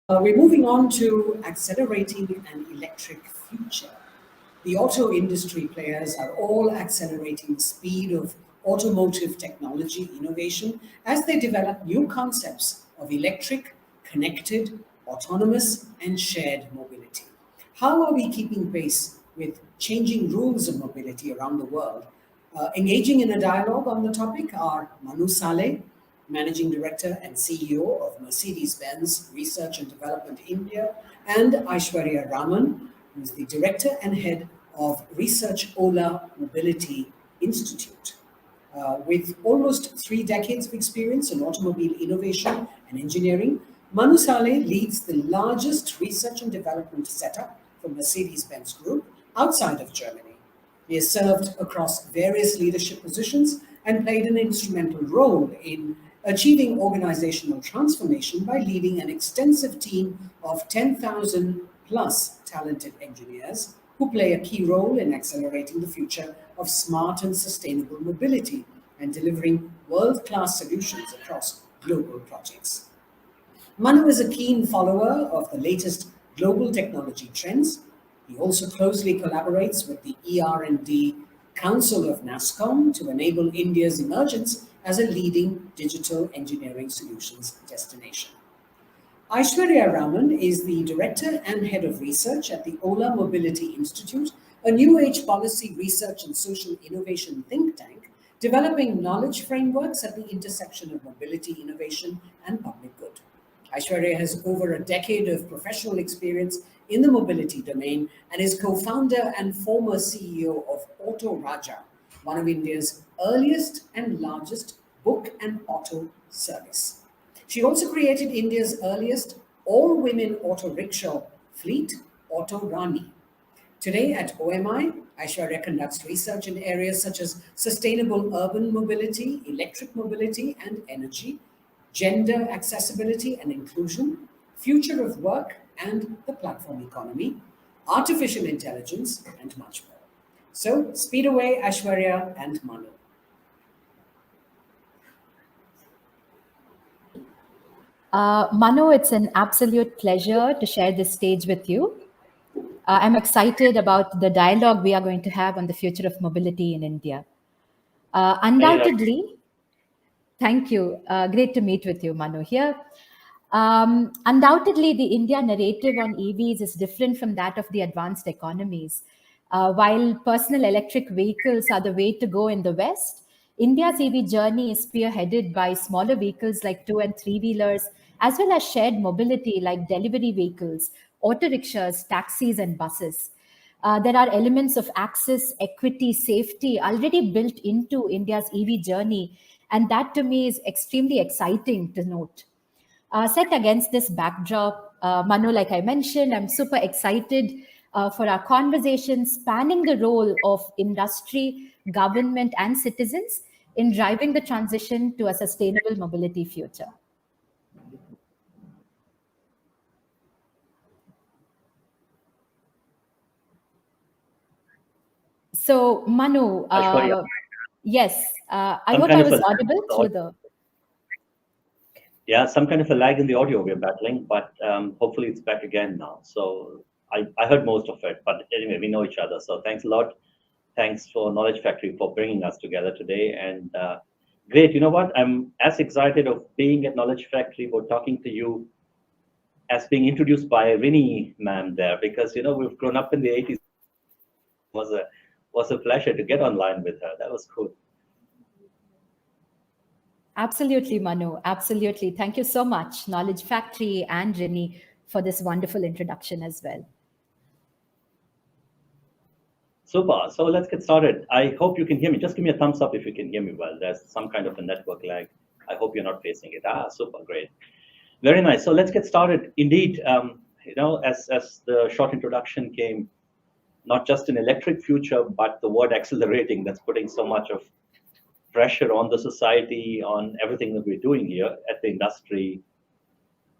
We're moving on to accelerating an electric future. The auto industry players are all accelerating the speed of automotive technology innovation as they develop new concepts of electric, connected, autonomous, and shared mobility. How are we keeping pace with changing rules of mobility around the world? Engaging in a dialogue on the topic are Manu Saale, Managing Director and CEO of Mercedes-Benz Research and Development India, and Aishwarya Raman, who is the Director and Head of Research Ola Mobility Institute. With almost 3 decades of experience in automobile innovation and engineering, Manu Saale leads the largest research and development setup for Mercedes-Benz Group outside of Germany. He has served across various leadership positions and played an instrumental role in achieving organizational transformation by leading an extensive team of 10,000 plus talented engineers who play a key role in accelerating the future of smart and sustainable mobility and delivering world-class solutions across global projects. Manu is a keen follower of the latest global technology trends. He also closely collaborates with the ER&D Council of NASSCOM to enable India's emergence as a leading digital engineering solutions destination. Aishwarya Raman is the Director and Head of Research at the Ola Mobility Institute, a new age policy research and social innovation think tank, developing knowledge frameworks at the intersection of mobility innovation and public good. Aishwarya has over a decade of professional experience in the mobility domain and is co-founder and former CEO of Auto Raja, one of India's earliest and largest book and auto service. She also created India's earliest all-women auto rickshaw fleet, Auto Rani. Today at OMI, Aishwarya conducts research in areas such as sustainable urban mobility, electric mobility and energy, gender accessibility and inclusion, future of work and the platform economy, artificial intelligence, and much more. So, speed away, Aishwarya and Manu. Manu, it's an absolute pleasure to share this stage with you. I'm excited about the dialogue we are going to have on the future of mobility in India. Undoubtedly, thank you. Great to meet with you, Manu, here. Undoubtedly, the India narrative on EVs is different from that of the advanced economies. While personal electric vehicles are the way to go in the West, India's EV journey is spearheaded by smaller vehicles like 2- and 3-wheelers, as well as shared mobility like delivery vehicles, auto rickshaws, taxis, and buses. There are elements of access, equity, safety already built into India's EV journey, and that to me is extremely exciting to note. Set against this backdrop, Manu, like I mentioned, I'm super excited for our conversation spanning the role of industry, government, and citizens in driving the transition to a sustainable mobility future. So, Manu, yes, I hope I was audible through the... Yeah, some kind of a lag in the audio we're battling, but hopefully it's back again now. So I heard most of it, but anyway, we know each other. So thanks a lot. Thanks for Knowledge Factory for bringing us together today. And great, you know what? I'm as excited of being at Knowledge Factory for talking to you as being introduced by Rini ma'am there, because, you know, we've grown up in the 80s. It was a pleasure to get online with her. That was cool. Absolutely, Manu. Absolutely. Thank you so much, Knowledge Factory and Rini, for this wonderful introduction as well. Super. So let's get started. I hope you can hear me. Just give me a thumbs up if you can hear me well. There's some kind of a network lag. I hope you're not facing it. Super, great. Very nice. So let's get started. Indeed, you know, as the short introduction came, not just an electric future, but the word accelerating that's putting so much of pressure on the society, on everything that we're doing here at the industry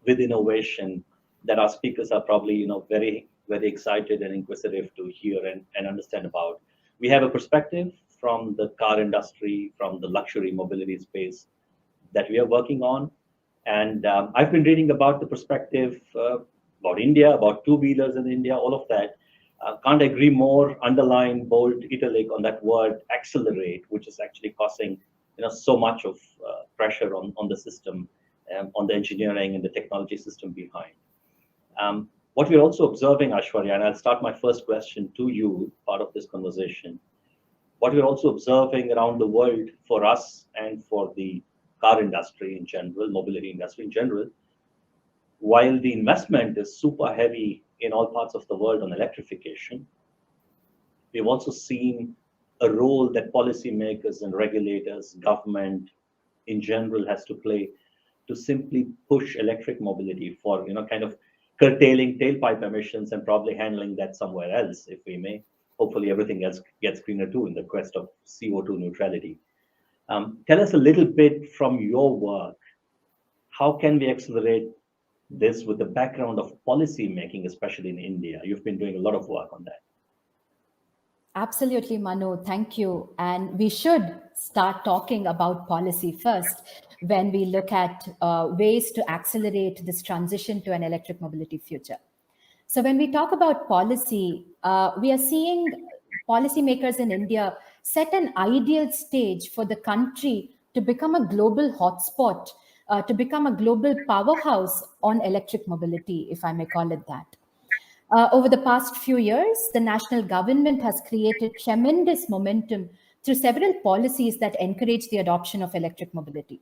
with innovation, that our speakers are probably, you know, very, very excited and inquisitive to hear and understand about. We have a perspective from the car industry, from the luxury mobility space that we are working on. And I've been reading about the perspective about India, about two-wheelers in India, all of that. Can't agree more, underline, bold, italic on that word, accelerate, which is actually causing so much of pressure on the system, on the engineering and the technology system behind. What we're also observing, Aishwarya, and I'll start my first question to you, part of this conversation. What we're also observing around the world for us and for the car industry in general, mobility industry in general, while the investment is super heavy in all parts of the world on electrification, we've also seen a role that policymakers and regulators, government in general has to play to simply push electric mobility for, kind of curtailing tailpipe emissions and probably handling that somewhere else, if we may. Hopefully everything else gets greener too in the quest of CO2 neutrality. Tell us a little bit from your work, how can we accelerate this with the background of policy making, especially in India? You've been doing a lot of work on that. Absolutely, Manu. Thank you. And we should start talking about policy first when we look at ways to accelerate this transition to an electric mobility future. So when we talk about policy, we are seeing policymakers in India set an ideal stage for the country to become a global hotspot, to become a global powerhouse on electric mobility, if I may call it that. Over the past few years, the national government has created tremendous momentum through several policies that encourage the adoption of electric mobility.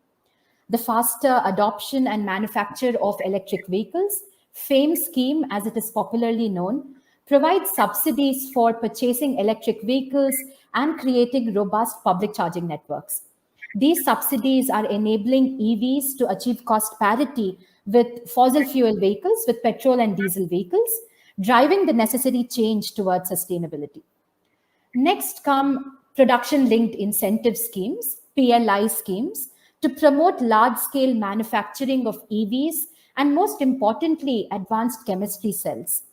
The faster adoption and manufacture of electric vehicles, FAME scheme as it is popularly known, provides subsidies for purchasing electric vehicles and creating robust public charging networks. These subsidies are enabling EVs to achieve cost parity with fossil fuel vehicles, with petrol and diesel vehicles, driving the necessary change towards sustainability. Next come production-linked incentive schemes, PLI schemes, to promote large-scale manufacturing of EVs and, most importantly, advanced chemistry cells.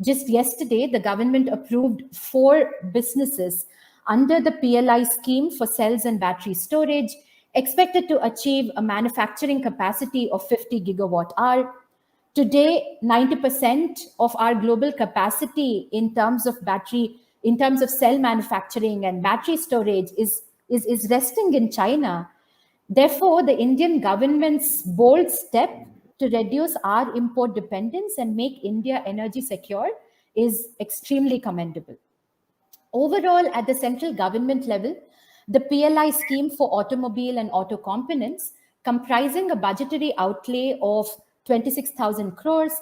Just yesterday, the government approved 4 businesses under the PLI scheme for cells and battery storage, expected to achieve a manufacturing capacity of 50 gigawatt hour. Today, 90% of our global capacity in terms of cell manufacturing and battery storage is resting in China. Therefore, the Indian government's bold step to reduce our import dependence and make India energy secure is extremely commendable. Overall, at the central government level, the PLI scheme for automobile and auto components, comprising a budgetary outlay of 26,000 crores,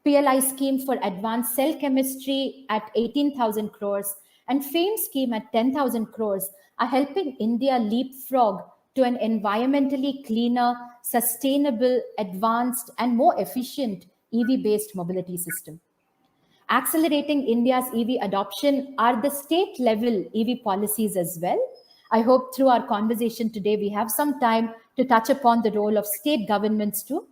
PLI scheme for advanced cell chemistry at 18,000 crores, and FAME scheme at 10,000 crores are helping India leapfrog to an environmentally cleaner, sustainable, advanced, and more efficient EV-based mobility system. Accelerating India's EV adoption are the state-level EV policies as well. I hope through our conversation today, we have some time to touch upon the role of state governments too.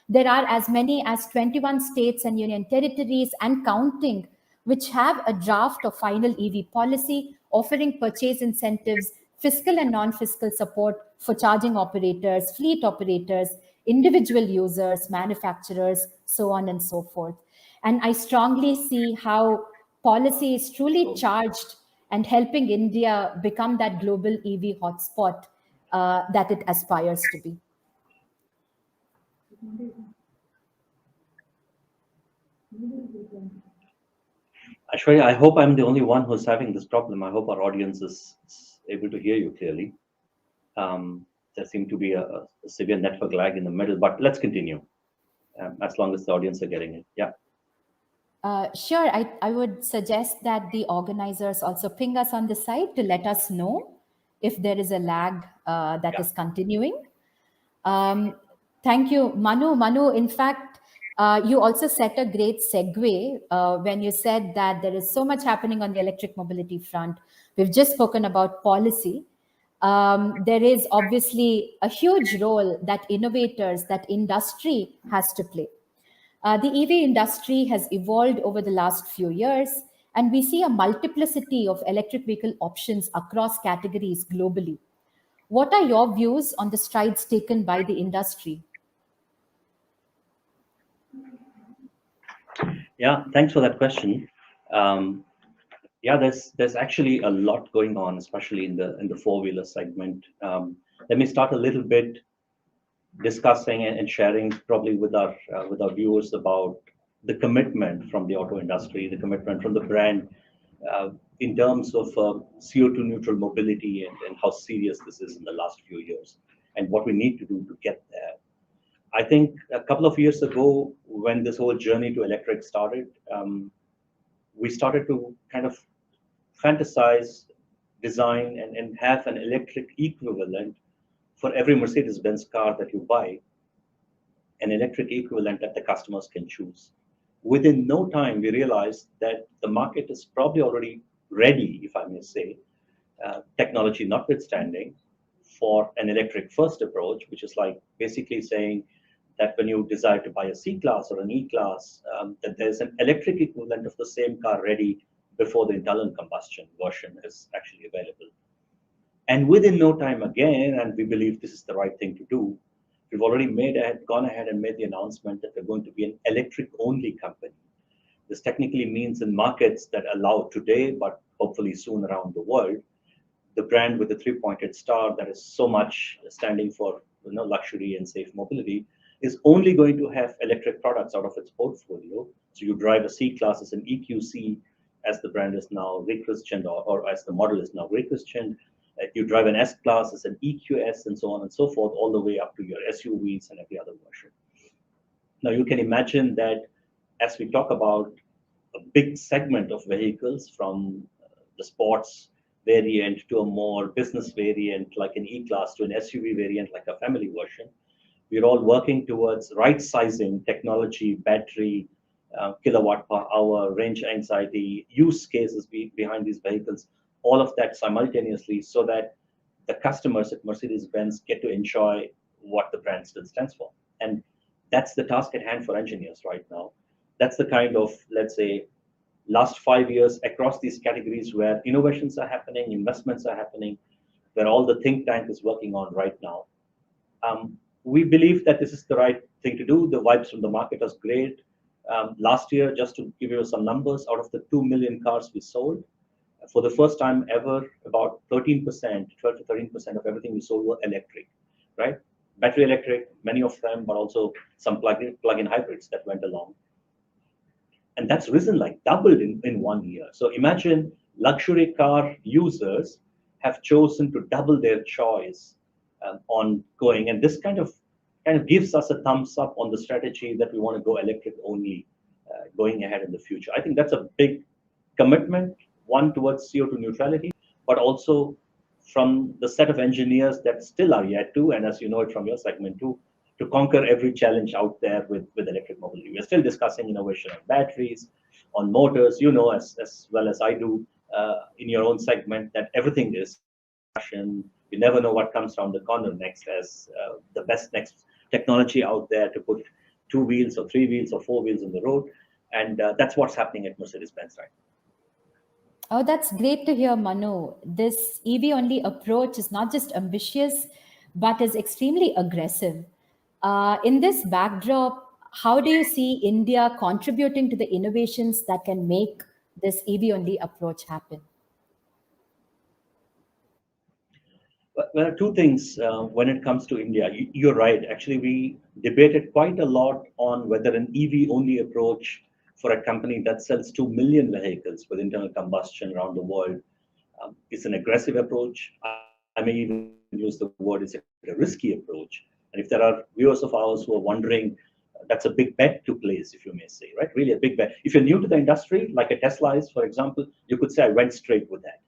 There are as many as 21 states and union territories and counting, which have a draft of final EV policy offering purchase incentives, fiscal and non-fiscal support for charging operators, fleet operators, individual users, manufacturers, so on and so forth. And I strongly see how policy is truly charged and helping India become that global EV hotspot that it aspires to be. Aishwarya, I hope I'm the only one who's having this problem. I hope our audience is able to hear you clearly. There seemed to be a severe network lag in the middle, but let's continue as long as the audience are getting it. Yeah. Sure, I would suggest that the organizers also ping us on the side to let us know if there is a lag that is continuing. Thank you, Manu. Manu, in fact, you also set a great segue when you said that there is so much happening on the electric mobility front. We've just spoken about policy. There is obviously a huge role that innovators, that industry has to play. The EV industry has evolved over the last few years, and we see a multiplicity of electric vehicle options across categories globally. What are your views on the strides taken by the industry? Yeah, thanks for that question. Um, yeah, there's actually a lot going on, especially in the four-wheeler segment. Let me start a little bit discussing and sharing probably with our viewers about the commitment from the auto industry, the commitment from the brand uh, in terms of CO2 neutral mobility and how serious this is in the last few years and what we need to do to get there. I think a couple of years ago, when this whole journey to electric started, we started to kind of fantasize, design, and have an electric equivalent for every Mercedes-Benz car that you buy, an electric equivalent that the customers can choose. Within no time, we realized that the market is probably already ready, if I may say, technology notwithstanding, for an electric first approach, which is like basically saying that when you desire to buy a C class or an E class, that there's an electric equivalent of the same car ready before the internal combustion version is actually available. And within no time again, and we believe this is the right thing to do, we've already gone ahead and made the announcement that we're going to be an electric only company. This technically means in markets that allow today, but hopefully soon around the world, the brand with the three-pointed star that is so much standing for luxury and safe mobility is only going to have electric products out of its portfolio. So you drive a C class as an EQC, as the brand is now rechristened, or as the model is now rechristened. You drive an S class as an EQS, and so on and so forth, all the way up to your SUVs and every other version. Now you can imagine that as we talk about a big segment of vehicles from the sports variant to a more business variant like an E-Class to an SUV variant like a family version, we're all working towards right sizing technology, battery, kilowatt per hour, range anxiety, use cases behind these vehicles, all of that simultaneously so that the customers at Mercedes-Benz get to enjoy what the brand still stands for. And that's the task at hand for engineers right now. That's the kind of, let's say, last 5 years across these categories where innovations are happening, investments are happening, where all the think tank is working on right now. We believe that this is the right thing to do. The vibes from the market is great. Last year, just to give you some numbers, out of the 2 million cars we sold, for the first time ever, about 13%, 12 to 13% of everything we sold were electric, right? Battery electric, many of them, but also some plug-in hybrids that went along. And that's risen like doubled in 1 year. So imagine luxury car users have chosen to double their choice on going. And this kind of gives us a thumbs up on the strategy that we want to go electric only going ahead in the future. I think that's a big commitment, one towards CO2 neutrality, but also from the set of engineers that still are yet to, and as you know it from your segment too, to conquer every challenge out there with electric mobility. We're still discussing innovation on batteries, on motors, you know, as well as I do in your own segment, that everything is discussion. You never know what comes around the corner next as the best next technology out there to put 2 wheels or 3 wheels or 4 wheels on the road. And that's what's happening at Mercedes-Benz right now. Oh, that's great to hear, Manu. This EV-only approach is not just ambitious, but is extremely aggressive. In this backdrop, how do you see India contributing to the innovations that can make this EV-only approach happen? Well, there are two things when it comes to India. You're right. Actually, we debated quite a lot on whether an EV-only approach for a company that sells 2 million vehicles with internal combustion around the world is an aggressive approach. I may even use the word it's a risky approach. And if there are viewers of ours who are wondering, that's a big bet to place, if you may say, right? Really a big bet. If you're new to the industry, like a Tesla is, for example, you could say I went straight with that.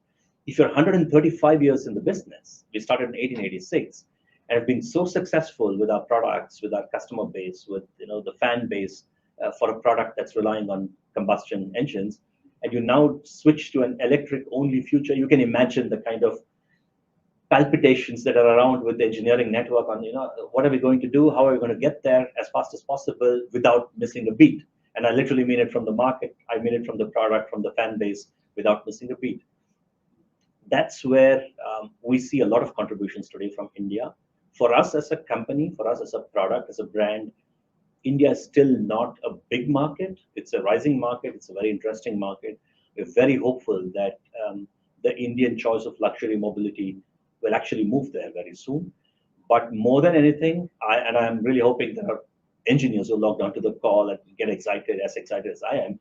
If you're 135 years in the business, we started in 1886, and have been so successful with our products, with our customer base, with the fan base for a product that's relying on combustion engines, and you now switch to an electric-only future, you can imagine the kind of palpitations that are around with the engineering network on, what are we going to do? How are we going to get there as fast as possible without missing a beat? And I literally mean it from the market. I mean it from the product, from the fan base, without missing a beat. That's where we see a lot of contributions today from India. For us as a company, for us as a product, as a brand, India is still not a big market. It's a rising market. It's a very interesting market. We're very hopeful that the Indian choice of luxury mobility will actually move there very soon. But more than anything, I'm really hoping there are engineers who log on to the call and get excited, as excited as I am,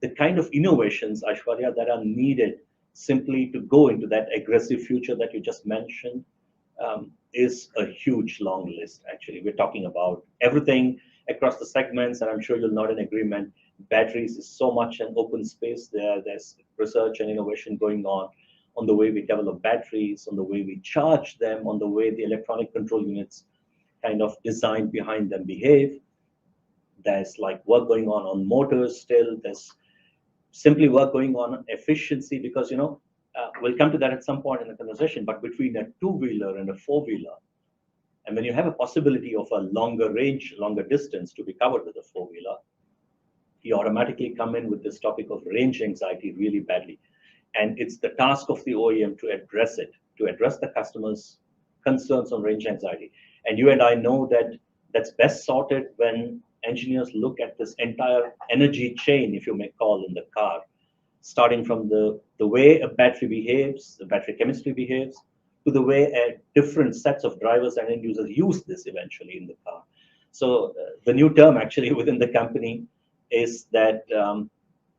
the kind of innovations, Aishwarya, that are needed simply to go into that aggressive future that you just mentioned is a huge long list, actually. We're talking about everything across the segments, and I'm sure you'll nod in agreement. Batteries is so much an open space there. There's research and innovation going on the way we develop batteries, on the way we charge them, on the way the electronic control units kind of designed behind them behave. There's like work going on motors still. There's simply work going on efficiency because, we'll come to that at some point in the conversation, but between a two-wheeler and a four-wheeler, and when you have a possibility of a longer range, longer distance to be covered with a four-wheeler, you automatically come in with this topic of range anxiety really badly. And it's the task of the OEM to address it, to address the customer's concerns on range anxiety. And you and I know that that's best sorted when engineers look at this entire energy chain, if you may call, in the car, starting from the way a battery behaves, the battery chemistry behaves, to the way different sets of drivers and end users use this eventually in the car. So the new term actually within the company is that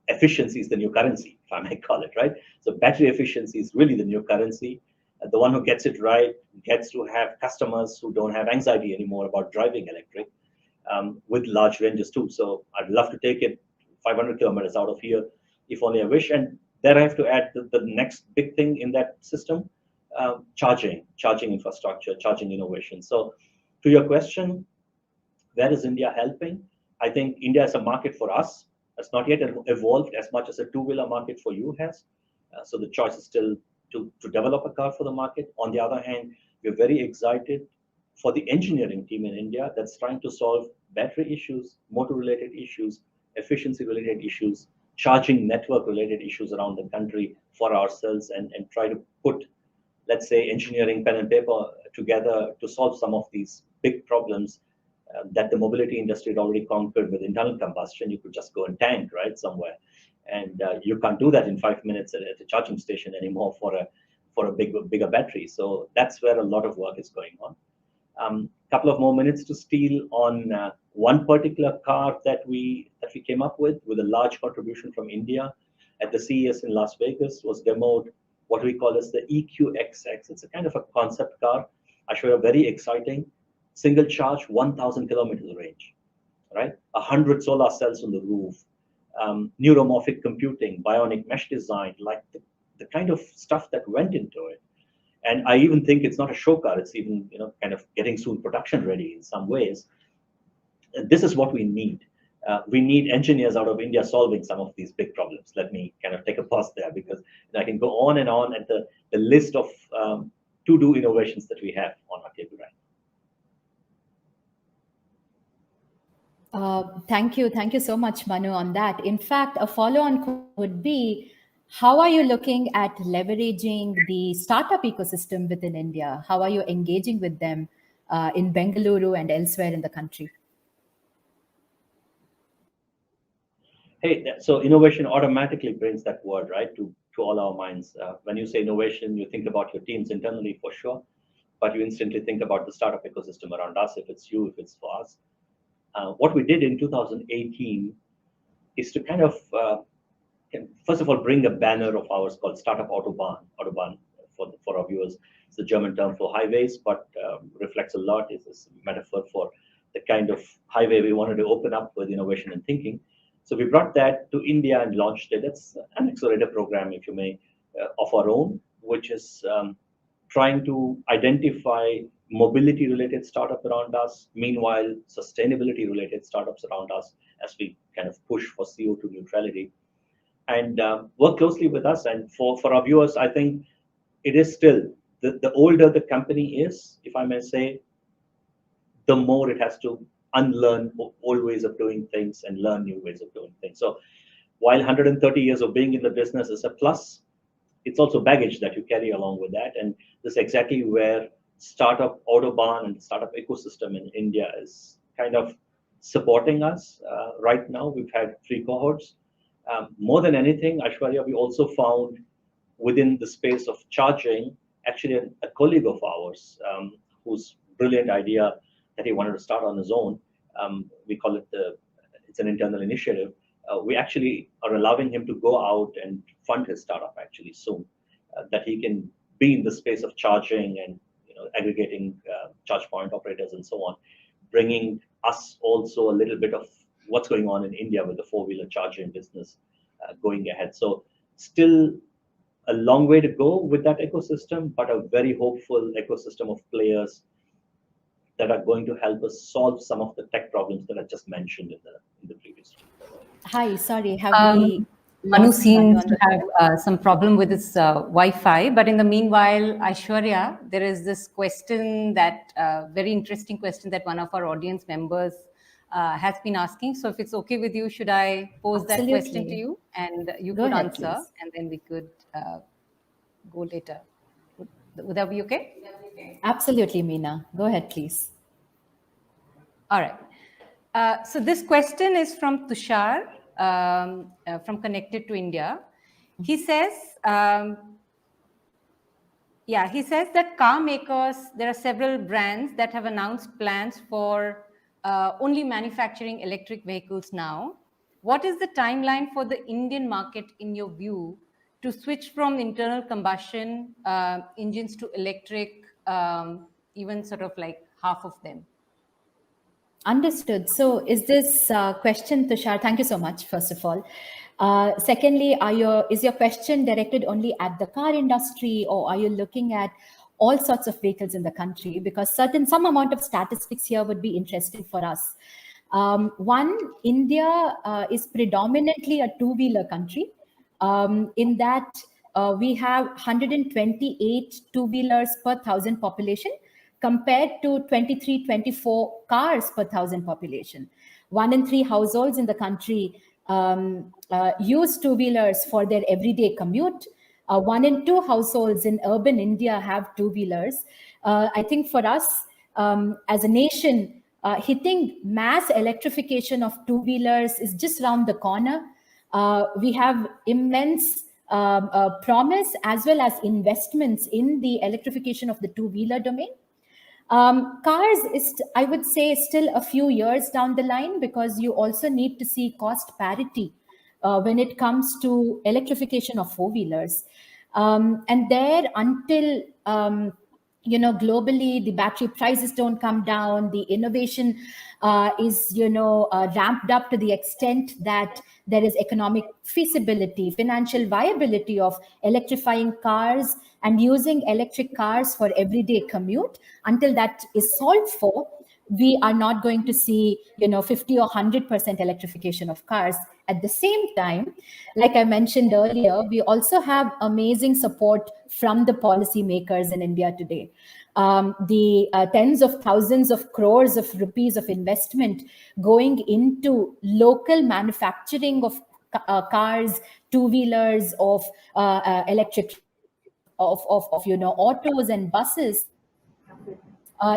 efficiency is the new currency, if I may call it, right? So battery efficiency is really the new currency. The one who gets it right gets to have customers who don't have anxiety anymore about driving electric with large ranges too. So I'd love to take it 500 kilometers out of here, if only I wish. And then I have to add the next big thing in that system, charging infrastructure, charging innovation. So to your question, where is India helping? I think India is a market for us. It's not yet evolved as much as a two-wheeler market for you has. So the choice is still to develop a car for the market. On the other hand, we're very excited for the engineering team in India that's trying to solve battery issues, motor-related issues, efficiency-related issues, charging network-related issues around the country for ourselves and try to put, let's say, engineering pen and paper together to solve some of these big problems that the mobility industry had already conquered with internal combustion. You could just go and tank, right, somewhere. And you can't do that in 5 minutes at a charging station anymore for a bigger battery. So that's where a lot of work is going on. Couple of more minutes to steal on one particular car that we came up with a large contribution from India at the CES in Las Vegas. Was demoed what we call as the EQXX. It's a kind of a concept car. Aishwarya, very exciting. Single charge, 1,000 kilometers range, right? 100 solar cells on the roof, neuromorphic computing, bionic mesh design, like the kind of stuff that went into it. And I even think it's not a show car. It's even, kind of getting soon production ready in some ways. And this is what we need. We need engineers out of India solving some of these big problems. Let me kind of take a pause there because I can go on and on at the list of to-do innovations that we have on our table right now. Thank you so much, Manu, on that. In fact, a follow-on would be, how are you looking at leveraging the startup ecosystem within India? How are you engaging with them in Bengaluru and elsewhere in the country? Hey, so innovation automatically brings that word, right, to all our minds. When you say innovation, you think about your teams internally for sure, but you instantly think about the startup ecosystem around us, if it's you, if it's for us. What we did in 2018 is to kind of, first of all, bring a banner of ours called Startup Autobahn. Autobahn, for our viewers, it's the German term for highways, but reflects a lot. It's a metaphor for the kind of highway we wanted to open up with innovation and thinking. So we brought that to India and launched it. It's an accelerator program, if you may, of our own, which is trying to identify mobility-related startups around us, meanwhile, sustainability-related startups around us as we kind of push for CO2 neutrality. And work closely with us. And for our viewers, I think it is still, the older the company is, if I may say, the more it has to unlearn old ways of doing things and learn new ways of doing things. So while 130 years of being in the business is a plus, it's also baggage that you carry along with that. And this is exactly where Startup Autobahn and the startup ecosystem in India is kind of supporting us right now. We've had 3 cohorts. More than anything, Aishwarya, we also found within the space of charging, actually a colleague of ours whose brilliant idea that he wanted to start on his own. We call it it's an internal initiative. We actually are allowing him to go out and fund his startup actually soon, that he can be in the space of charging and aggregating charge point operators and so on, bringing us also a little bit of what's going on in India with the 4-wheeler charging business going ahead. So still a long way to go with that ecosystem, but a very hopeful ecosystem of players that are going to help us solve some of the tech problems that I just mentioned in the previous one. Hi, sorry, have we Manu lost seems Manu to have some problem with his Wi-Fi, but in the meanwhile, Aishwarya, there is this question that, very interesting question that one of our audience members has been asking. So if it's okay with you, should I pose that question to you and you Go could ahead, answer, please. and then we could go later. Would that be okay? Absolutely, Meena. Go ahead, please. All right. So this question is from Tushar, from Connected to India. He says, he says that car makers, there are several brands that have announced plans for only manufacturing electric vehicles now. What is the timeline for the Indian market, in your view, to switch from internal combustion engines to electric, even sort of like half of them? Understood. So is this question, Tushar, thank you so much, first of all. Secondly, is your question directed only at the car industry, or are you looking at all sorts of vehicles in the country? Because some amount of statistics here would be interesting for us. One, India is predominantly a 2-wheeler country, in that we have 128 2-wheelers per 1,000 population, compared to 23, 24 cars per 1,000 population. 1 in 3 households in the country use 2-wheelers for their everyday commute. 1 in 2 households in urban India have 2-wheelers. I think for us as a nation, hitting mass electrification of 2-wheelers is just around the corner. We have immense promise as well as investments in the electrification of the 2-wheeler domain. Cars is, I would say, still a few years down the line, because you also need to see cost parity when it comes to electrification of 4-wheelers. And there, until globally the battery prices don't come down, the innovation is ramped up to the extent that there is economic feasibility, financial viability of electrifying cars and using electric cars for everyday commute. Until that is solved for, we are not going to see 50 or 100% electrification of cars. At the same time, like I mentioned earlier, we also have amazing support from the policymakers in India today. The tens of thousands of crores of rupees of investment going into local manufacturing of cars, 2-wheelers, of electric, of autos and buses.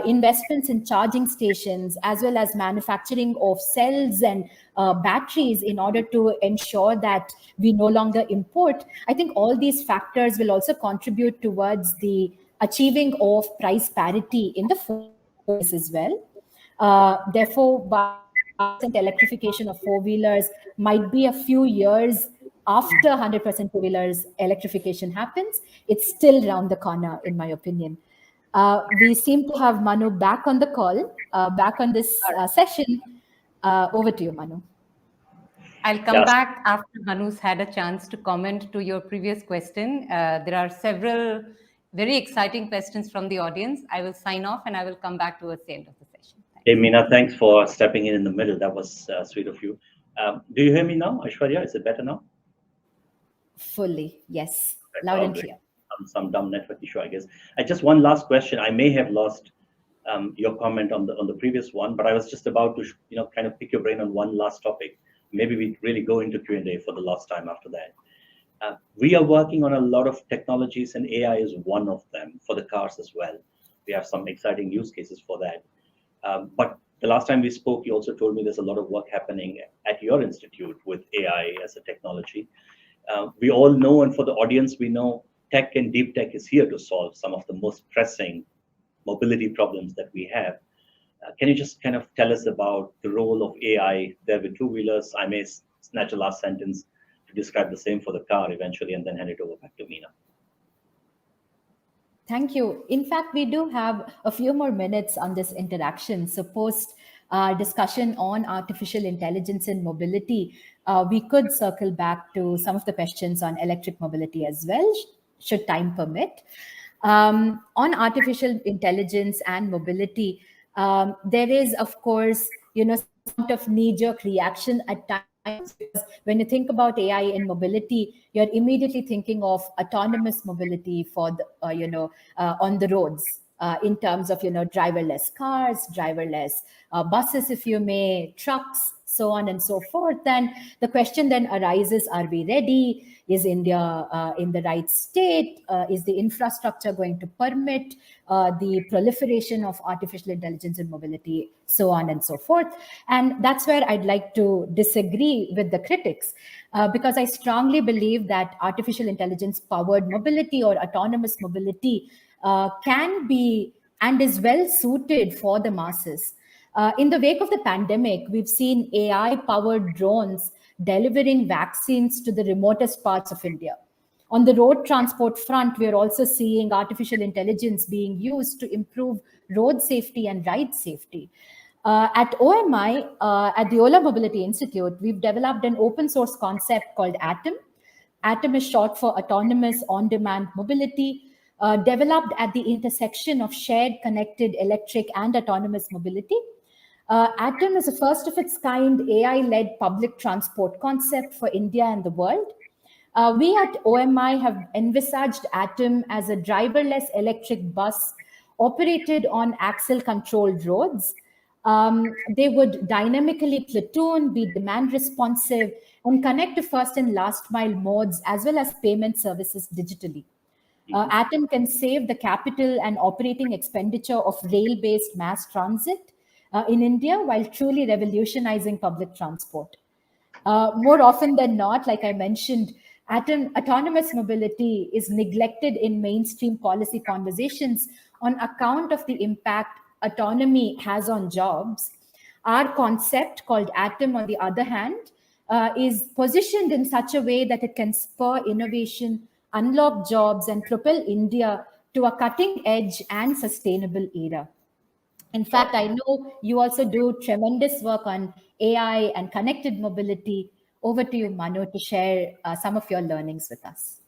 Investments in charging stations, as well as manufacturing of cells and batteries in order to ensure that we no longer import. I think all these factors will also contribute towards the achieving of price parity in the 4-wheelers as well. Therefore, by electrification of 4-wheelers might be a few years after 100% 2-wheelers electrification happens. It's still around the corner, in my opinion. We seem to have Manu back on the call, back on this session. Over to you, Manu. I'll come back after Manu's had a chance to comment to your previous question. There are several very exciting questions from the audience. I will sign off and I will come back towards the end of the session. Hey, Meena, thanks for stepping in the middle. That was sweet of you. Do you hear me now, Aishwarya? Is it better now? Fully, yes. Loud and clear. Some dumb network issue, I guess. Just one last question. I may have lost your comment on the previous one, but I was just about to kind of pick your brain on one last topic. Maybe we really go into Q&A for the last time after that. We are working on a lot of technologies, and AI is one of them for the cars as well. We have some exciting use cases for that. But The last time we spoke, you also told me there's a lot of work happening at your institute with AI as a technology. We all know, and for the audience, we know tech and deep tech is here to solve some of the most pressing mobility problems that we have. Can you just kind of tell us about the role of AI there with two-wheelers? I may snatch a last sentence to describe the same for the car eventually, and then hand it over back to Meena. Thank you. In fact, we do have a few more minutes on this interaction. So post discussion on artificial intelligence and mobility, we could circle back to some of the questions on electric mobility as well, should time permit. On artificial intelligence and mobility, there is, of course, sort of knee-jerk reaction at times, because when you think about AI in mobility, you're immediately thinking of autonomous mobility for the, on the roads, in terms of driverless cars, driverless buses, if you may, trucks, so on and so forth. And the question then arises: are we ready? Is India in the right state? Is the infrastructure going to permit the proliferation of artificial intelligence in mobility, so on and so forth? And that's where I'd like to disagree with the critics, because I strongly believe that artificial intelligence powered mobility or autonomous mobility can be and is well suited for the masses. In the wake of the pandemic, we've seen AI-powered drones delivering vaccines to the remotest parts of India. On the road transport front, we are also seeing artificial intelligence being used to improve road safety and ride safety. At OMI, at the Ola Mobility Institute, we've developed an open source concept called ATOM. ATOM is short for Autonomous On-Demand Mobility, developed at the intersection of shared, connected, electric, and autonomous mobility. ATOM is a first of its kind AI-led public transport concept for India and the world. We at OMI have envisaged ATOM as a driverless electric bus operated on axle-controlled roads. They would dynamically platoon, be demand responsive, and connect to first and last mile modes as well as payment services digitally. ATOM can save the capital and operating expenditure of rail-based mass transit in India while truly revolutionizing public transport. More often than not, like I mentioned, autonomous mobility is neglected in mainstream policy conversations on account of the impact autonomy has on jobs. Our concept called ATOM, on the other hand, is positioned in such a way that it can spur innovation, unlock jobs, and propel India to a cutting edge and sustainable era. In fact, I know you also do tremendous work on AI and connected mobility. Over to you, Manu, to share some of your learnings with us.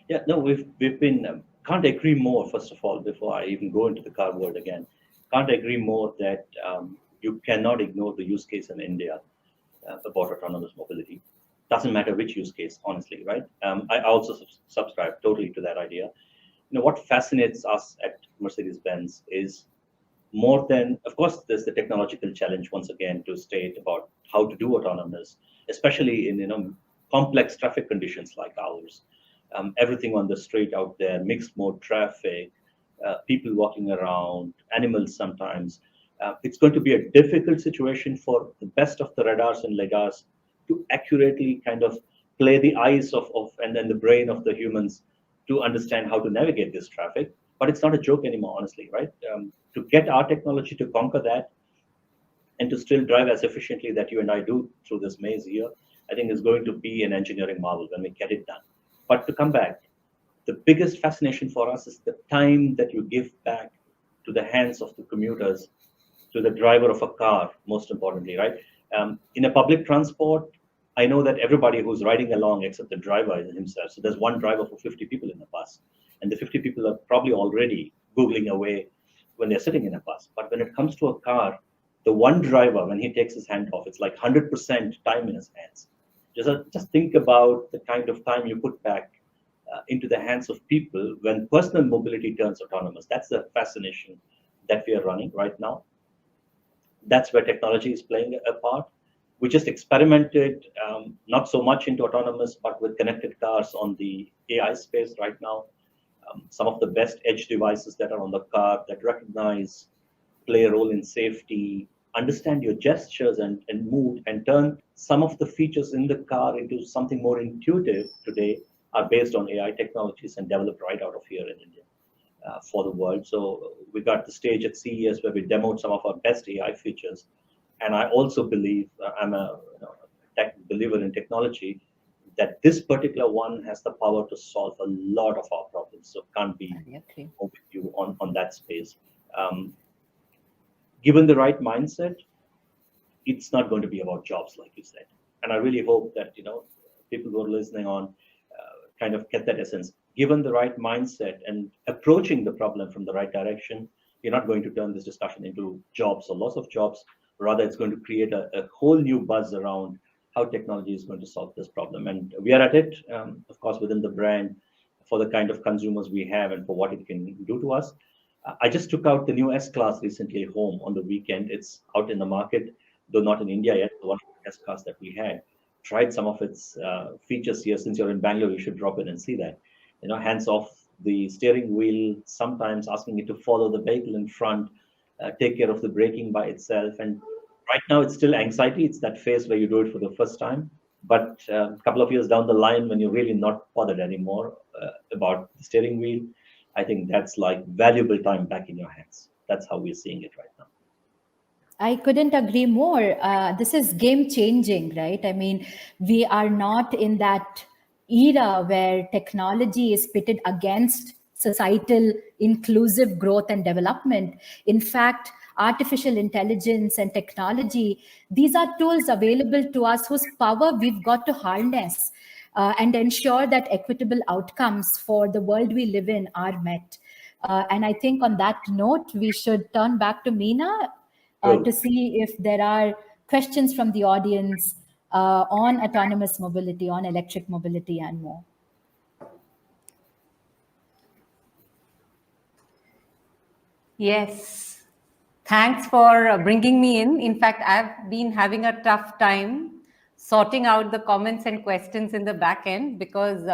Yeah, no, we've been, can't agree more, first of all, before I even go into the car world again. Can't agree more that you cannot ignore the use case in India about autonomous mobility. Doesn't matter which use case, honestly, right? I also subscribe totally to that idea. What fascinates us at Mercedes-Benz is more than, of course, there's the technological challenge once again to state about how to do autonomous, especially in complex traffic conditions like ours. Everything on the street out there, mixed mode traffic, people walking around, animals sometimes. It's going to be a difficult situation for the best of the radars and lidars to accurately kind of play the eyes of and then the brain of the humans to understand how to navigate this traffic. But it's not a joke anymore, honestly, right? To get our technology to conquer that and to still drive as efficiently that you and I do through this maze here, I think is going to be an engineering marvel when we get it done. But to come back, the biggest fascination for us is the time that you give back to the hands of the commuters, to the driver of a car, most importantly, right? In a public transport, I know that everybody who's riding along except the driver is himself. So there's one driver for 50 people in the bus. And the 50 people are probably already Googling away when they're sitting in a bus. But when it comes to a car, the one driver, when he takes his hand off, it's like 100% time in his hands. Just think about the kind of time you put back into the hands of people when personal mobility turns autonomous. That's the fascination that we are running right now. That's where technology is playing a part. We just experimented, not so much into autonomous, but with connected cars on the AI space right now. Some of the best edge devices that are on the car that recognize, play a role in safety, understand your gestures and mood and turn some of the features in the car into something more intuitive today are based on AI technologies and developed right out of here in India for the world. So we got the stage at CES where we demoed some of our best AI features. And I also believe, I'm a tech believer in technology, that this particular one has the power to solve a lot of our problems. So can't be more with you on that space. Given the right mindset, it's not going to be about jobs, like you said. And I really hope that people who are listening on kind of get that essence. Given the right mindset and approaching the problem from the right direction, you're not going to turn this discussion into jobs or loss of jobs. Rather, it's going to create a whole new buzz around how technology is going to solve this problem. And we are at it, of course, within the brand, for the kind of consumers we have and for what it can do to us. I just took out the new S-Class recently home on the weekend. It's out in the market, though not in India yet, the one S-Class that we had. Tried some of its features here. Since you're in Bangalore, you should drop in and see that. Hands off the steering wheel, sometimes asking it to follow the vehicle in front, take care of the braking by itself. And right now, it's still anxiety. It's that phase where you do it for the first time. But a couple of years down the line, when you're really not bothered anymore about the steering wheel, I think that's like valuable time back in your hands. That's how we're seeing it right now. I couldn't agree more. This is game changing, right? I mean, we are not in that era where technology is pitted against societal inclusive growth and development. In fact, artificial intelligence and technology, these are tools available to us whose power we've got to harness and ensure that equitable outcomes for the world we live in are met. And I think on that note, we should turn back to Meena to see if there are questions from the audience on autonomous mobility, on electric mobility, and more. Yes. Thanks for bringing me in. In fact, I've been having a tough time sorting out the comments and questions in the back end because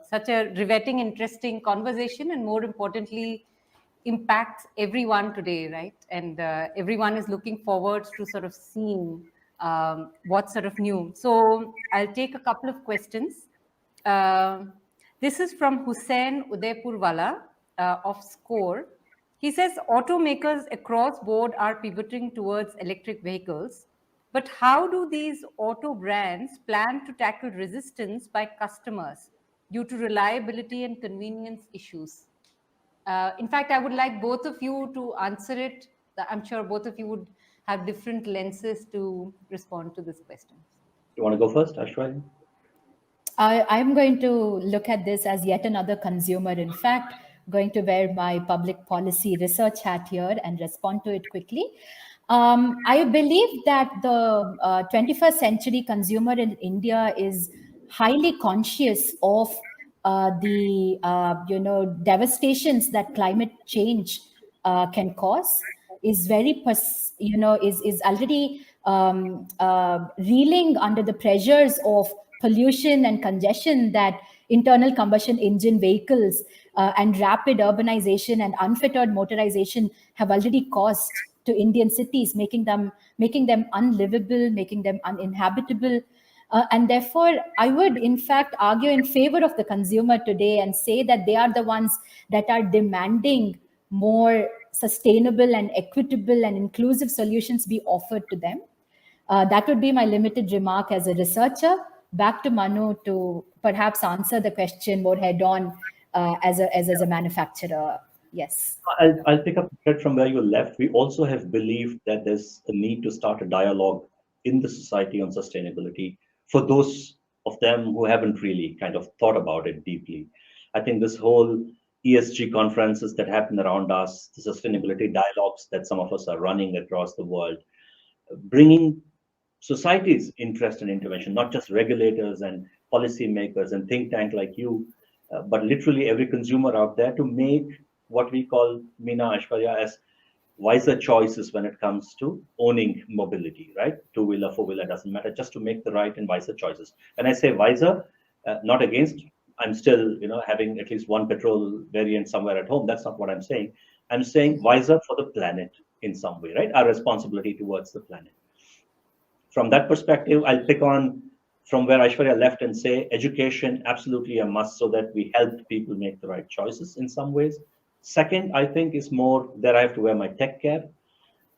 such a riveting, interesting conversation, and more importantly, impacts everyone today, right? And everyone is looking forward to sort of seeing what's sort of new. So I'll take a couple of questions. This is from Hussain Udaipurwala of SCORE. He says automakers across board are pivoting towards electric vehicles, but how do these auto brands plan to tackle resistance by customers due to reliability and convenience issues? In fact, I would like both of you to answer it. I'm sure both of you would have different lenses to respond to this question. You want to go first, Aishwarya? I'm going to look at this as yet another consumer. In fact, going to wear my public policy research hat here and respond to it quickly. I believe that the 21st century consumer in India is highly conscious of the devastations that climate change can cause. Is very is already reeling under the pressures of pollution and congestion that internal combustion engine vehicles and rapid urbanization and unfettered motorization have already caused to Indian cities, making them unlivable, making them uninhabitable. And therefore, I would in fact argue in favor of the consumer today and say that they are the ones that are demanding more sustainable and equitable and inclusive solutions be offered to them. That would be my limited remark as a researcher. Back to Manu to perhaps answer the question more head on as a manufacturer. Yes. I'll pick up the thread from where you left. We also have believed that there's a need to start a dialogue in the society on sustainability for those of them who haven't really kind of thought about it deeply. I think this whole ESG conferences that happen around us, the sustainability dialogues that some of us are running across the world, bringing society's interest and intervention, not just regulators and policymakers and think tank like you, but literally every consumer out there to make what we call, Meena, Aishwarya, as wiser choices when it comes to owning mobility, right? Two-wheeler, four-wheeler, doesn't matter, just to make the right and wiser choices. When I say wiser, not against, I'm still, having at least one petrol variant somewhere at home. That's not what I'm saying. I'm saying wiser for the planet in some way, right? Our responsibility towards the planet. From that perspective, I'll pick on from where Aishwarya left and say education absolutely a must so that we help people make the right choices in some ways. Second, I think is more that I have to wear my tech cap.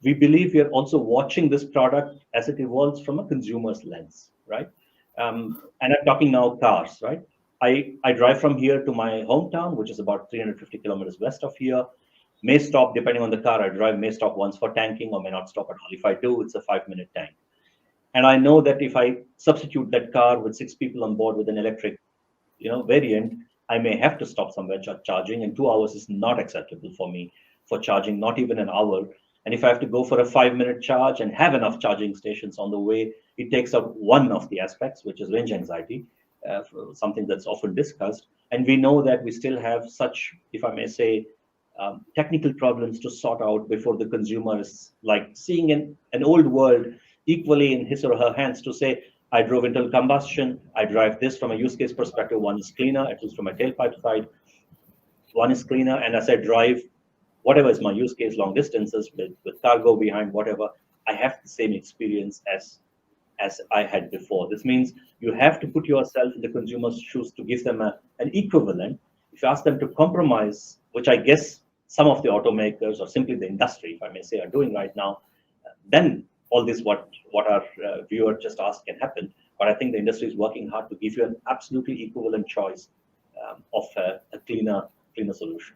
We believe we are also watching this product as it evolves from a consumer's lens, right? And I'm talking now cars, right? I drive from here to my hometown, which is about 350 kilometers west of here. May stop, depending on the car I drive, may stop once for tanking or may not stop at all. If I do, it's a 5-minute tank. And I know that if I substitute that car with 6 people on board with an electric, variant, I may have to stop somewhere charging, and 2 hours is not acceptable for me for charging, not even an hour. And if I have to go for a 5-minute charge and have enough charging stations on the way, it takes out one of the aspects, which is range anxiety, something that's often discussed. And we know that we still have such, if I may say, technical problems to sort out before the consumer is like seeing an old world equally in his or her hands to say, I drove internal combustion, I drive this from a use case perspective, one is cleaner, at least from a tailpipe side, one is cleaner, and as I drive, whatever is my use case, long distances with cargo behind, whatever, I have the same experience as I had before. This means you have to put yourself in the consumer's shoes to give them an equivalent. If you ask them to compromise, which I guess some of the automakers or simply the industry, if I may say, are doing right now, then all this what our viewer just asked can happen. But I think the industry is working hard to give you an absolutely equivalent choice of a cleaner solution.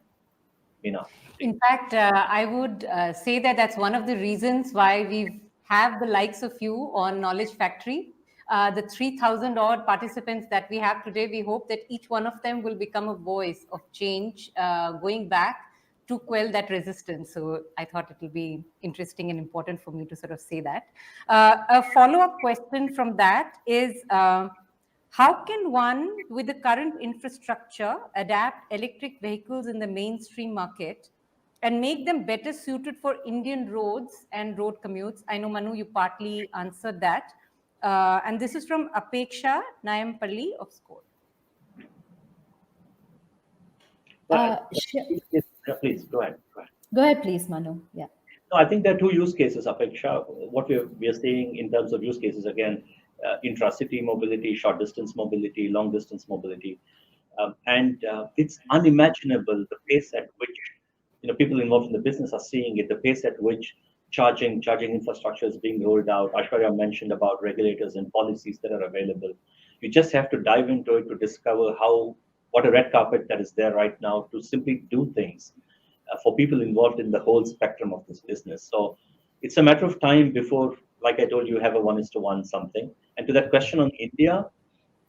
In fact, I would say that that's one of the reasons why we have the likes of you on Knowledge Factory. The 3,000 odd participants that we have today, we hope that each one of them will become a voice of change going back to quell that resistance. So I thought it will be interesting and important for me to sort of say that. A follow-up question from that is, how can one, with the current infrastructure, adapt electric vehicles in the mainstream market and make them better suited for Indian roads and road commutes? I know, Manu, you partly answered that. And this is from Apeksha Nayampalli of SCORE. Please, go ahead. Go ahead, please, Manu. Yeah. No, I think there are 2 use cases, Apeksha. What we are seeing in terms of use cases, again, intra-city mobility, short distance mobility, long distance mobility. And it's unimaginable the pace at which people involved in the business are seeing it, the pace at which charging infrastructure is being rolled out. Aishwarya mentioned about regulators and policies that are available. You just have to dive into it to discover what a red carpet that is there right now to simply do things for people involved in the whole spectrum of this business. So it's a matter of time before, like I told you, have a 1:1 something. And to that question on India,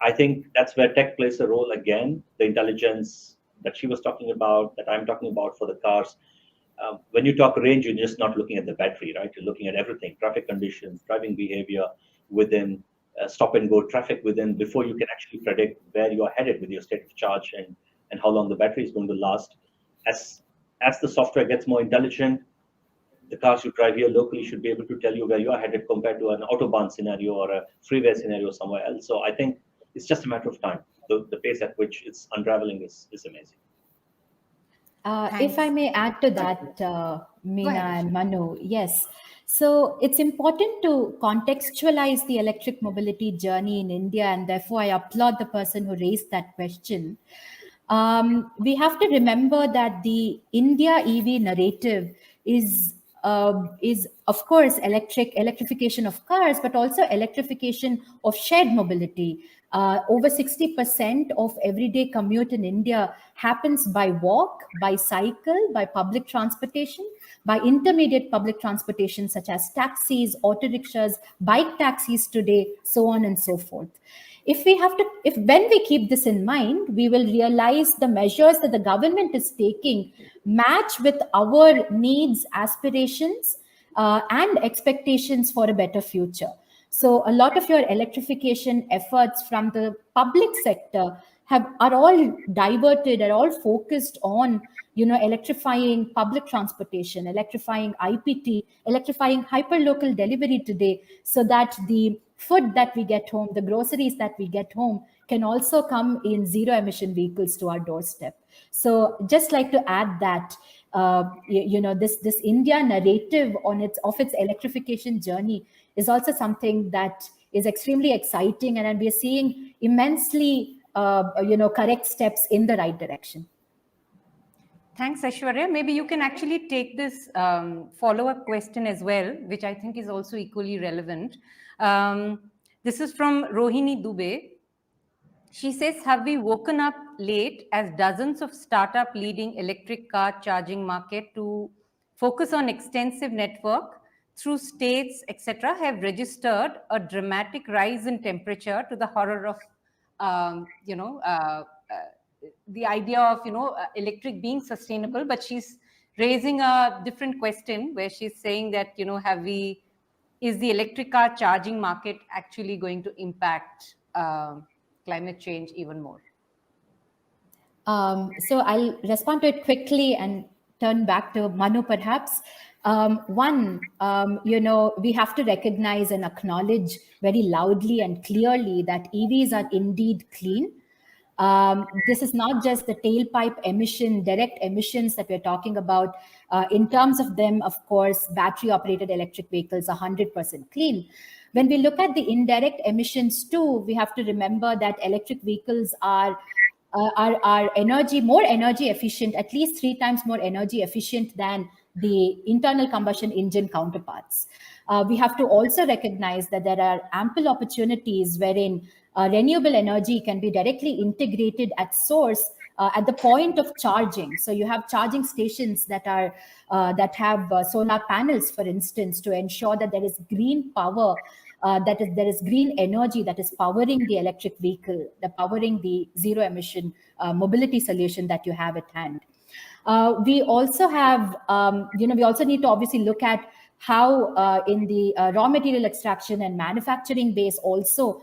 I think that's where tech plays a role again. The intelligence that she was talking about, that I'm talking about for the cars. When you talk range, you're just not looking at the battery, right? You're looking at everything, traffic conditions, driving behavior within, stop and go traffic within, before you can actually predict where you are headed with your state of charge and how long the battery is going to last. As the software gets more intelligent, the cars you drive here locally should be able to tell you where you are headed compared to an autobahn scenario or a freeway scenario somewhere else. So I think it's just a matter of time. The pace at which it's unraveling is amazing. If I may add to that, Meena and Manu, yes. So it's important to contextualize the electric mobility journey in India, and therefore I applaud the person who raised that question. We have to remember that the India EV narrative is of course electrification of cars, but also electrification of shared mobility. Over 60% of everyday commute in India happens by walk, by cycle, by public transportation, by intermediate public transportation such as taxis, auto rickshaws, bike taxis today, so on and so forth. When we keep this in mind, we will realize the measures that the government is taking match with our needs, aspirations, and expectations for a better future. So a lot of your electrification efforts from the public sector are all diverted, are all focused on, electrifying public transportation, electrifying IPT, electrifying hyperlocal delivery today, so that the food that we get home, the groceries that we get home, can also come in zero emission vehicles to our doorstep. So just like to add that, this India narrative of its electrification journey is also something that is extremely exciting, and we are seeing immensely correct steps in the right direction. Thanks, Aishwarya. Maybe you can actually take this follow-up question as well, which I think is also equally relevant. This is from Rohini Dubey. She says, have we woken up late as dozens of startup leading electric car charging market to focus on extensive network through states, etc., have registered a dramatic rise in temperature to the horror of, the idea of, electric being sustainable. But she's raising a different question where she's saying that, is the electric car charging market actually going to impact climate change even more? So I'll respond to it quickly and turn back to Manu perhaps. We have to recognize and acknowledge very loudly and clearly that EVs are indeed clean. This is not just the tailpipe direct emissions that we're talking about. In terms of them, of course, battery operated electric vehicles are 100% clean. When we look at the indirect emissions too, we have to remember that electric vehicles are more energy efficient, at least 3 times more energy efficient than the internal combustion engine counterparts. We have to also recognize that there are ample opportunities wherein renewable energy can be directly integrated at source at the point of charging. So you have charging stations that have solar panels, for instance, to ensure that there is green power, there is green energy that is powering the electric vehicle, powering the zero emission mobility solution that you have at hand. We also have, we also need to obviously look at how in the raw material extraction and manufacturing base also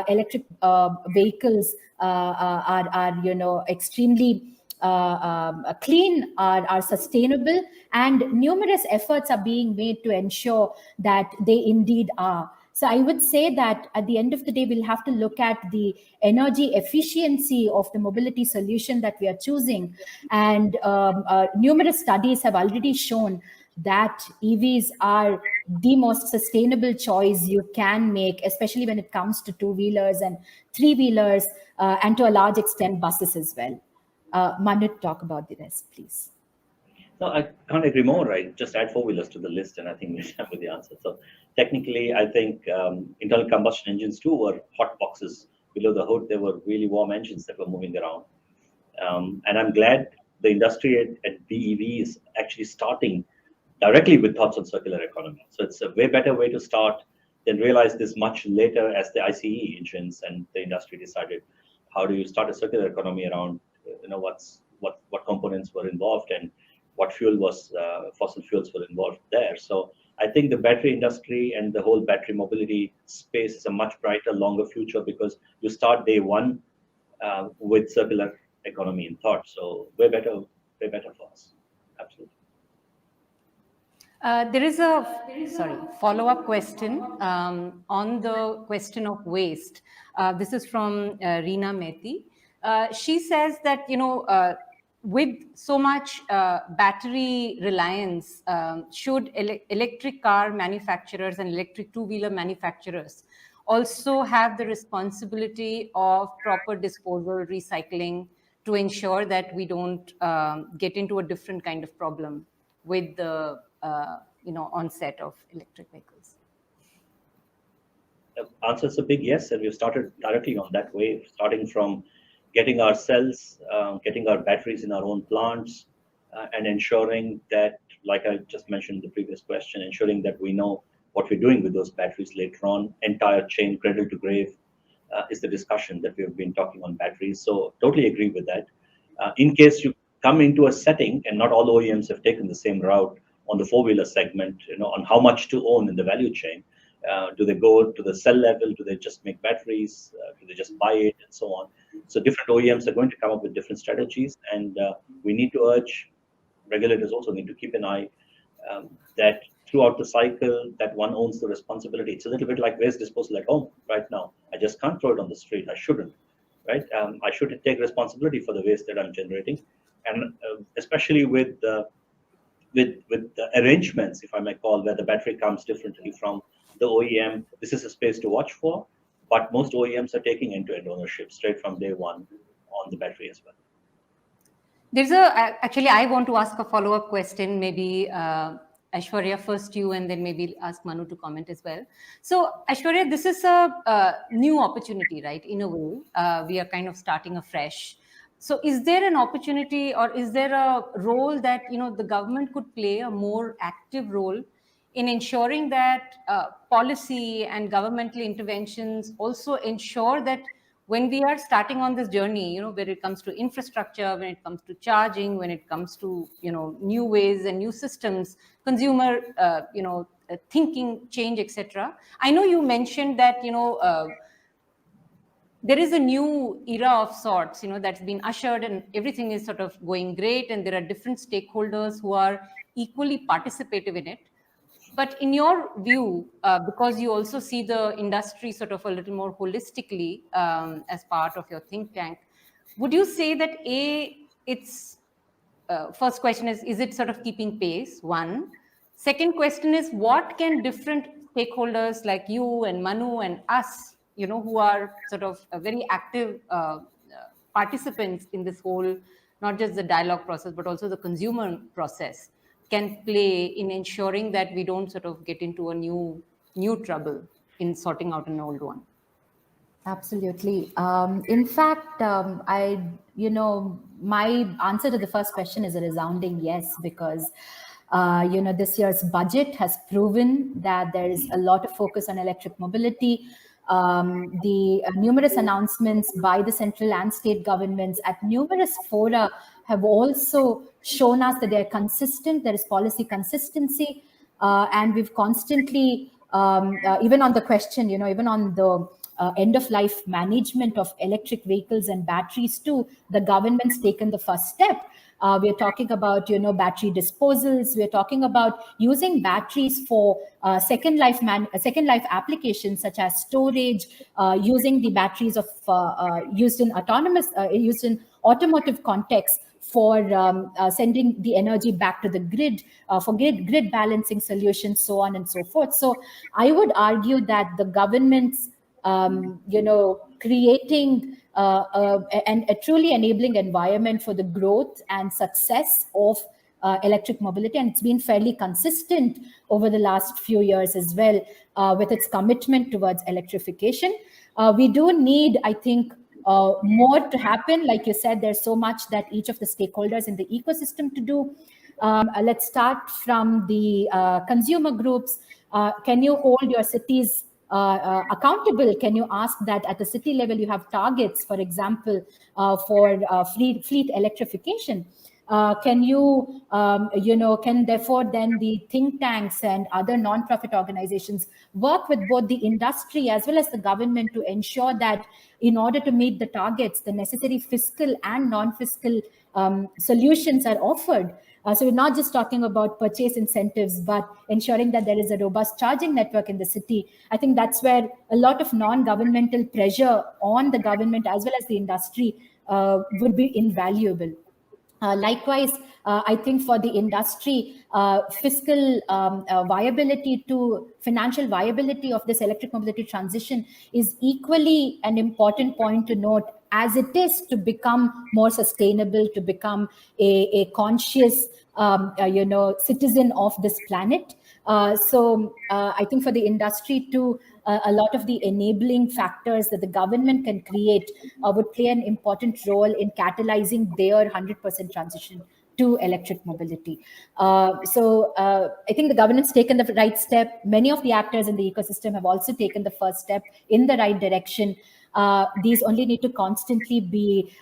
electric vehicles are extremely clean, are sustainable, and numerous efforts are being made to ensure that they indeed are. So I would say that at the end of the day, we'll have to look at the energy efficiency of the mobility solution that we are choosing. And numerous studies have already shown that EVs are the most sustainable choice you can make, especially when it comes to two-wheelers and three-wheelers, and to a large extent buses as well. Manu, talk about the rest, please. No, I can't agree more, right? Just add four-wheelers to the list and I think we're done with the answer. So technically, I think internal combustion engines too were hot boxes. Below the hood, there were really warm engines that were moving around. And I'm glad the industry at BEV is actually starting directly with thoughts on circular economy. So it's a way better way to start than realize this much later as the ICE engines and the industry decided how do you start a circular economy around what components were involved and what fossil fuels were involved there. So I think the battery industry and the whole battery mobility space is a much brighter, longer future because you start day one with circular economy in thought. So way better for us. Absolutely. There is a follow-up question on the question of waste. This is from Reena Mehti. She says that, with so much battery reliance, should electric car manufacturers and electric two-wheeler manufacturers also have the responsibility of proper disposal, recycling, to ensure that we don't get into a different kind of problem with the onset of electric vehicles? The answer is a big yes, and we've started directly on that wave, starting from getting our cells, getting our batteries in our own plants, and ensuring that, like I just mentioned in the previous question, ensuring that we know what we're doing with those batteries later on. Entire chain, cradle to grave, is the discussion that we've been talking on batteries. So totally agree with that. In case you come into a setting, and not all OEMs have taken the same route on the four-wheeler segment, on how much to own in the value chain. Do they go to the cell level? Do they just make batteries? Do they just buy it and so on? So different OEMs are going to come up with different strategies, and we need to urge regulators also need to keep an eye that throughout the cycle that one owns the responsibility. It's a little bit like waste disposal at home right now. I just can't throw it on the street. I shouldn't. right? I should take responsibility for the waste that I'm generating, and especially with the arrangements, if I may call, where the battery comes differently from the OEM. This is a space to watch for, but most OEMs are taking end-to-end ownership straight from day one on the battery as well. There's actually, I want to ask a follow-up question, maybe Aishwarya first you, and then maybe ask Manu to comment as well. So Aishwarya, this is a new opportunity, right? In a way, we are kind of starting afresh. So is there an opportunity, or is there a role that, the government could play a more active role in ensuring that policy and governmental interventions also ensure that when we are starting on this journey, when it comes to infrastructure, when it comes to charging, when it comes to, new ways and new systems, consumer, thinking change, etc. I know you mentioned that, there is a new era of sorts, that's been ushered, and everything is sort of going great, and there are different stakeholders who are equally participative in it. But in your view, because you also see the industry sort of a little more holistically as part of your think tank, would you say that it's first question is it sort of keeping pace? One. Second question is, what can different stakeholders like you and Manu and us, who are sort of very active participants in this whole, not just the dialogue process, but also the consumer process, can play in ensuring that we don't sort of get into a new trouble in sorting out an old one? Absolutely. In fact, my answer to the first question is a resounding yes, because, this year's budget has proven that there is a lot of focus on electric mobility. The numerous announcements by the central and state governments at numerous fora have also shown us that they're consistent. There is policy consistency, and we've constantly, even on the question, even on the end-of-life management of electric vehicles and batteries too, the government's taken the first step. We're talking about, battery disposals. We're talking about using batteries for second life applications such as storage, using the batteries of used in automotive context for sending the energy back to the grid, for grid balancing solutions, so on and so forth. So I would argue that the government's creating a truly enabling environment for the growth and success of electric mobility, and it's been fairly consistent over the last few years as well with its commitment towards electrification. We do need, I think, more to happen. Like you said, there's so much that each of the stakeholders in the ecosystem to do. Let's start from the consumer groups. Can you hold your cities accountable? Can you ask that at the city level you have targets, for example, for fleet electrification? Can you, can therefore then the think tanks and other non-profit organizations work with both the industry as well as the government to ensure that in order to meet the targets, the necessary fiscal and non-fiscal solutions are offered? So we're not just talking about purchase incentives, but ensuring that there is a robust charging network in the city. I think that's where a lot of non-governmental pressure on the government as well as the industry would be invaluable. Likewise, I think for the industry, fiscal viability to financial viability of this electric mobility transition is equally an important point to note, as it is to become more sustainable, to become a conscious, citizen of this planet. So I think for the industry to a lot of the enabling factors that the government can create would play an important role in catalyzing their 100% transition to electric mobility. So I think the government's taken the right step. Many of the actors in the ecosystem have also taken the first step in the right direction. These only need to constantly be,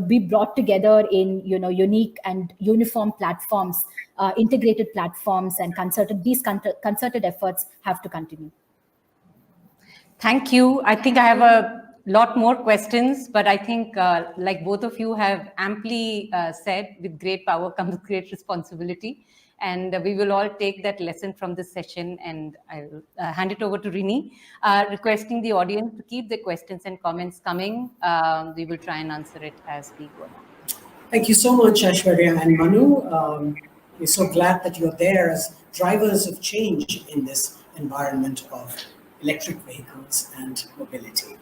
be brought together in, unique and uniform platforms, integrated platforms, and concerted efforts have to continue. Thank you. I think I have a lot more questions, but I think like both of you have amply said, with great power comes great responsibility. And we will all take that lesson from this session, and I'll hand it over to Rini, requesting the audience to keep the questions and comments coming. We will try and answer it as we go along. Thank you so much, Aishwarya and Manu. We're so glad that you're there as drivers of change in this environment of electric vehicles and mobility.